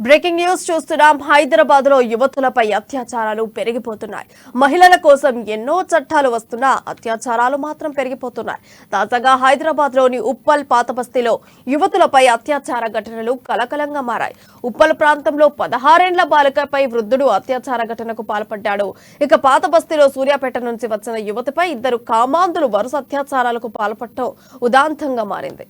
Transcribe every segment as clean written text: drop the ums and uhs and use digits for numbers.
Breaking news చూస్తున్నాం. హైదరాబాద్ లో యువతులపై అత్యాచారాలు పెరిగిపోతున్నాయి. మహిళల కోసం ఎన్నో చట్టాలు వస్తున్నా అత్యాచారాలు మాత్రం పెరిగిపోతున్నాయి. తాజాగా హైదరాబాద్ లోని ఉప్పల్ పాతబస్తీలో యువతులపై అత్యాచార ఘటనలు కలకలంగా మారాయి. ఉప్పల్ ప్రాంతంలో 16 ఏళ్ల బాలికపై వృద్ధుడు అత్యాచార ఘటనకు పాల్పడ్డాడు. ఇక పాతబస్తీలో సూర్యాపేట నుంచి వచ్చిన యువతిపై ఇద్దరు కామాంధులు వరుస అత్యాచారాలకు పాల్పడటం ఉదాంతంగా మారింది.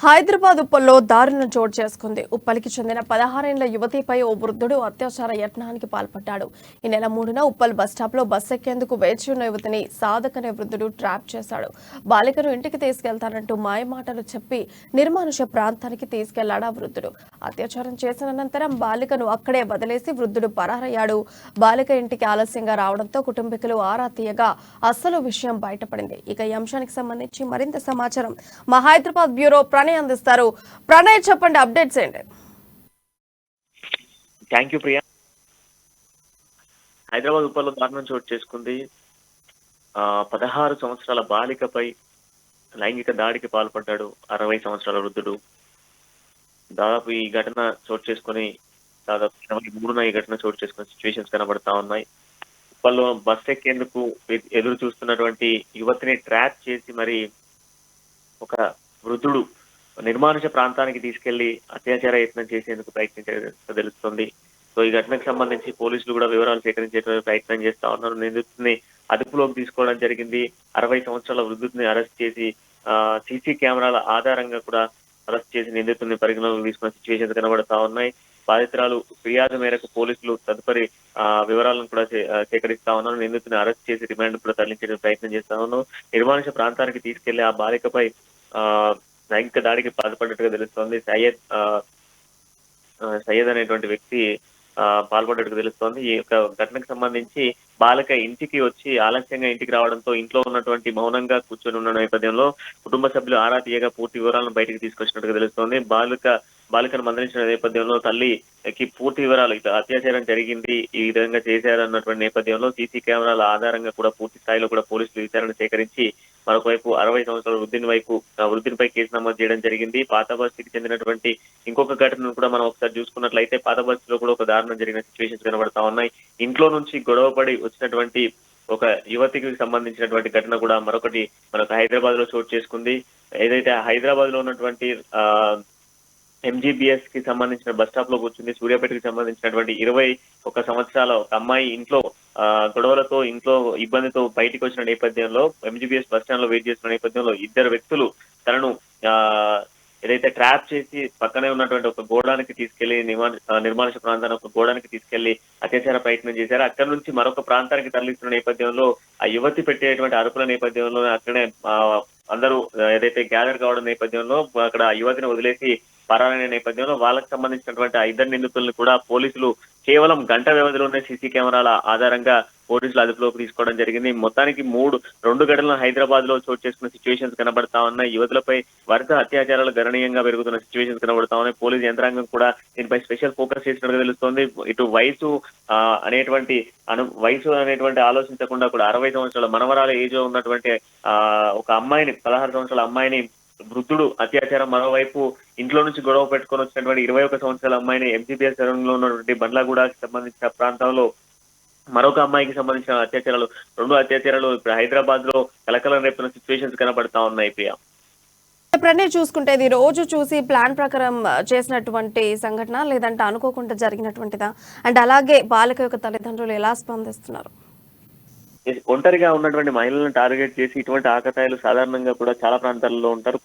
హైదరాబాద్ ఉప్పల్లో దారుణం చోటు చేసుకుంది. ఉప్పలికి చెందిన 16 ఏళ్ల యువతిపై ఓ వృద్ధుడు అత్యాచార యత్నానికి పాల్పడ్డాడు. ఈ నెల 3న ఉప్పల్ బస్టాప్ లో బస్ ఎక్కేందుకు వేచి ఉన్న యువతిని సాధక్ అనే వృద్ధుడు ట్రాప్ చేశాడు. బాలికను ఇంటికి తీసుకెళ్తానంటూ మాయమాటలు చెప్పి నిర్మానుష ప్రాంతానికి తీసుకెళ్లాడు ఆ వృద్ధుడు. అత్యాచారం చేసిన అనంతరం బాలికను అక్కడే వదిలేసి వృద్ధుడు పరారయ్యాడు. బాలిక ఇంటికి ఆలస్యంగా రావడంతో కుటుంబీకులు ఆరా తీయగా అసలు విషయం బయటపడింది. ఇక ఈ అంశానికి సంబంధించి మరింత సమాచారం మా హైదరాబాద్ బ్యూరో ప్రణయ్ అందిస్తారు. ప్రణయ్, చెప్పండి, అప్డేట్స్ ఏంటి? Thank you Priya. హైదరాబాద్ ఉప్పల్లో దారుణం చోటు చేసుకుంది. 16 సంవత్సరాల బాలికపై లైంగిక దాడికి పాల్పడ్డాడు 60 సంవత్సరాల వృద్ధుడు. దాదాపు ఈ ఘటన చోటు చేసుకుని దాదాపు 23న ఈ ఘటన చోటు చేసుకునే సిచ్యువేషన్స్ కనబడతా ఉన్నాయి. ఉప్పల్లో బస్ ఎక్కేందుకు ఎదురు చూస్తున్నటువంటి యువతిని ట్రాప్ చేసి మరి ఒక వృద్ధుడు నిర్మానుష ప్రాంతానికి తీసుకెళ్లి అత్యాచార యత్నం చేసేందుకు ప్రయత్నించినట్టు తెలుస్తుంది. సో ఈ ఘటనకు సంబంధించి పోలీసులు కూడా వివరాలు సేకరించే ప్రయత్నం చేస్తా ఉన్నారు. నిందితుడిని అదుపులోకి తీసుకోవడం జరిగింది. 60 సంవత్సరాల వృద్ధుడిని అరెస్ట్ చేసి సీసీ కెమెరాల ఆధారంగా కూడా అరెస్ట్ చేసి నిందితుడిని పరిగణలోకి తీసుకున్న సిచ్యువేషన్స్ కనబడతా ఉన్నాయి. బాధితురాలు ఫిర్యాదు మేరకు పోలీసులు తదుపరి వివరాలను కూడా సేకరిస్తా ఉన్నారు. నిందితుడిని అరెస్ట్ చేసి రిమాండ్ కూడా తరలించే ప్రయత్నం చేస్తా ఉన్నాం. నిర్మానుష ప్రాంతానికి తీసుకెళ్లి ఆ బాలికపై లైంగిక దాడికి పాల్పడినట్టుగా తెలుస్తోంది. సయ్యద్ అనేటువంటి వ్యక్తి పాల్పడ్డట్టుగా తెలుస్తోంది. ఈ యొక్క ఘటనకు సంబంధించి బాలిక ఇంటికి వచ్చి ఆలస్యంగా ఇంటికి రావడంతో ఇంట్లో ఉన్నటువంటి మౌనంగా కూర్చొని ఉన్న నేపథ్యంలో కుటుంబ సభ్యులు ఆరా తీయగా పూర్తి వివరాలను బయటకు తీసుకొచ్చినట్టుగా తెలుస్తోంది. బాలికను మందలించిన నేపథ్యంలో తల్లికి పూర్తి వివరాలు ఇట్లా అత్యాచారం జరిగింది, ఈ విధంగా చేశారన్నటువంటి నేపథ్యంలో సీసీ కెమెరాల ఆధారంగా కూడా పూర్తి స్థాయిలో కూడా పోలీసులు విచారణ సేకరించి మరొక వైపు 60 సంవత్సరాల వృద్ధిపై కేసు నమోదు చేయడం జరిగింది. పాతబస్తీకి చెందినటువంటి ఇంకొక ఘటనను కూడా మనం ఒకసారి చూసుకున్నట్లయితే పాతబస్తీలో కూడా ఒక దారుణం జరిగిన సిచ్యువేషన్స్ కనబడతా ఉన్నాయి. ఇంట్లో నుంచి గొడవపడి వచ్చినటువంటి ఒక యువతికి సంబంధించినటువంటి ఘటన కూడా మరొకటి మనకు హైదరాబాద్ లో చోటు చేసుకుంది. ఏదైతే హైదరాబాద్ లో ఉన్నటువంటి ఎంజీబీఎస్ కి సంబంధించిన బస్ స్టాప్ లో కూర్చుంది. సూర్యాపేటకి సంబంధించినటువంటి 21 సంవత్సరాల ఒక అమ్మాయి ఇంట్లో గొడవలతో ఇంట్లో ఇబ్బందితో బయటికి వచ్చిన నేపథ్యంలో ఎంజీబీఎస్ బస్ స్టాండ్ లో వెయిట్ చేస్తున్న నేపథ్యంలో ఇద్దరు వ్యక్తులు తనను ఏదైతే ట్రాప్ చేసి పక్కనే ఉన్నటువంటి ఒక గోడానికి తీసుకెళ్లి నిర్మానుష ప్రాంతాన్ని ఒక గోడానికి తీసుకెళ్లి అత్యాచార ప్రయత్నం చేశారు. అక్కడి నుంచి మరొక ప్రాంతానికి తరలిస్తున్న నేపథ్యంలో ఆ యువతి పెట్టేటువంటి అరుపుల నేపథ్యంలో అక్కడే అందరూ ఏదైతే గ్యాదర్ కావడం నేపథ్యంలో అక్కడ యువతిని వదిలేసి పరారైన నేపథ్యంలో వాళ్ళకి సంబంధించినటువంటి ఆ ఇద్దరు నిందితులను కూడా పోలీసులు కేవలం గంట వ్యవధిలోనే సీసీ కెమెరాల ఆధారంగా పోలీసులు అదుపులోకి తీసుకోవడం జరిగింది. మొత్తానికి 2 ఘటనలు హైదరాబాద్ లో చోటు చేసుకున్న సిచ్యువేషన్స్ కనబడతా ఉన్నాయి. యువతులపై వరుస అత్యాచారాలు గణనీయంగా పెరుగుతున్న సిచ్యువేషన్స్ కనబడతా ఉన్నాయి. పోలీసు యంత్రాంగం కూడా దీనిపై స్పెషల్ ఫోకస్ చేసినట్టుగా తెలుస్తోంది. ఇటు వయసు అనేటువంటి ఆలోచించకుండా కూడా 60 సంవత్సరాల మనవరాల ఏజ్ లో ఉన్నటువంటి ఒక అమ్మాయిని 16 సంవత్సరాల అమ్మాయిని వృద్ధుడు అత్యాచారం, మరోవైపు ఇంట్లో నుంచి గొడవ పెట్టుకొని వచ్చినటువంటి 21 సంవత్సరాల అమ్మాయిని ఎంజీబీఎస్ లో ఉన్నటువంటి బండ్లగూడకి సంబంధించిన ప్రాంతంలో మరొక అమ్మాయికి సంబంధించిన అత్యాచారాలు, 2 అత్యాచారాలు ఇప్పుడు హైదరాబాద్ లో కలకలం రేపుతున్న సిచ్యువేషన్స్ కనబడతా ఉన్నాయి. ప్రియా, ప్రణయ్, చూసుకుంటే ఇది రోజు చూసి ప్లాన్ ప్రకారం చేసినటువంటి సంఘటన లేదంటే అనుకోకుండా జరిగినటువంటిదా? అండ్ అలాగే బాలిక యొక్క తల్లిదండ్రులు ఎలా స్పందిస్తున్నారు? ఒంటరిగా ఉన్నటువంటి మహిళలను టార్గెట్ చేసి ఇటువంటి ఆకతాయిలు సాధారణంగా కూడా చాలా ప్రాంతాల్లో ఉంటారు.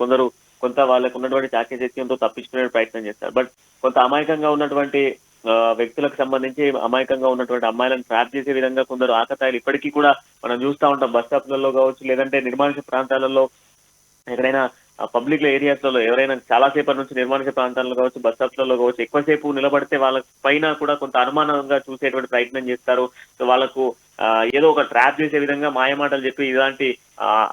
కొంత వాళ్ళకు ఉన్నటువంటి చాకచక్యంతో తప్పించుకునే ప్రయత్నం చేస్తారు. బట్ కొంత అమాయకంగా ఉన్నటువంటి వ్యక్తులకు సంబంధించి అమాయకంగా ఉన్నటువంటి అమ్మాయిలను ట్రాప్ చేసే విధంగా కొందరు ఆకతాయిలు ఇప్పటికీ కూడా మనం చూస్తా ఉంటాం. బస్ స్టాప్లలో కావచ్చు, లేదంటే నిర్మానుష్య ప్రాంతాలలో ఎక్కడైనా పబ్లిక్ ఏరియాస్లలో ఎవరైనా చాలా సేపటి నుంచి నిర్మానుష్య ప్రాంతాల్లో కావచ్చు, బస్ స్టాప్లలో కావచ్చు, ఎక్కువసేపు నిలబడితే వాళ్ళ పైన కూడా కొంత అనుమానంగా చూసేటువంటి ప్రయత్నం చేస్తారు. సో వాళ్ళకు ఏదో ఒక ట్రాప్ చేసే విధంగా మాయమాటలు చెప్పి ఇలాంటి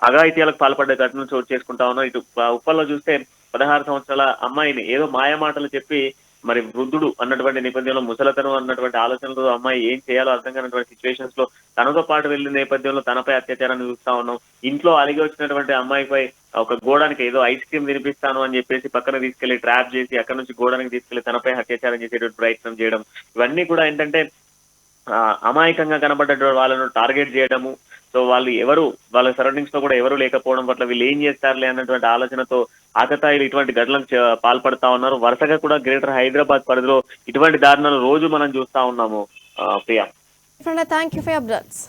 అఘాయిత్యాలకు పాల్పడ్డ ఘటనలు చోటు చేసుకుంటా ఉన్నాం. ఇటు ఉప్పల్లో చూస్తే 16 సంవత్సరాల అమ్మాయిని ఏదో మాయమాటలు చెప్పి మరి వృద్ధుడు అన్నటువంటి నేపథ్యంలో, ముసలతనం అన్నటువంటి ఆలోచనలతో అమ్మాయి ఏం చేయాలో అర్థం కానటువంటి సిచ్యువేషన్స్ లో తనతో పాటు వెళ్ళిన నేపథ్యంలో తనపై అత్యాచారాన్ని చూస్తా ఉన్నాం. ఇంట్లో అలిగి వచ్చినటువంటి అమ్మాయిపై ఒక గోడానికి ఏదో ఐస్ క్రీమ్ తినిపిస్తాను అని చెప్పేసి పక్కన తీసుకెళ్లి ట్రాప్ చేసి అక్కడ నుంచి గోడానికి తీసుకెళ్లి తనపై అత్యాచారం చేసేటువంటి ప్రయత్నం చేయడం, ఇవన్నీ కూడా ఏంటంటే అమాయకంగా కనబడ్డ వాళ్ళను టార్గెట్ చేయడము. సో వాళ్ళు ఎవరు, వాళ్ళ సరౌండింగ్స్ లో కూడా ఎవరు లేకపోవడం పట్ల వీళ్ళు ఏం చేస్తారులే అన్నటువంటి ఆలోచనతో ఆకతాయిలు ఇటువంటి ఘటనలకు పాల్పడతా ఉన్నారు. వరుసగా కూడా గ్రేటర్ హైదరాబాద్ పరిధిలో ఇటువంటి దారుణాలు రోజు మనం చూస్తా ఉన్నాము. Priya, thank you for updates.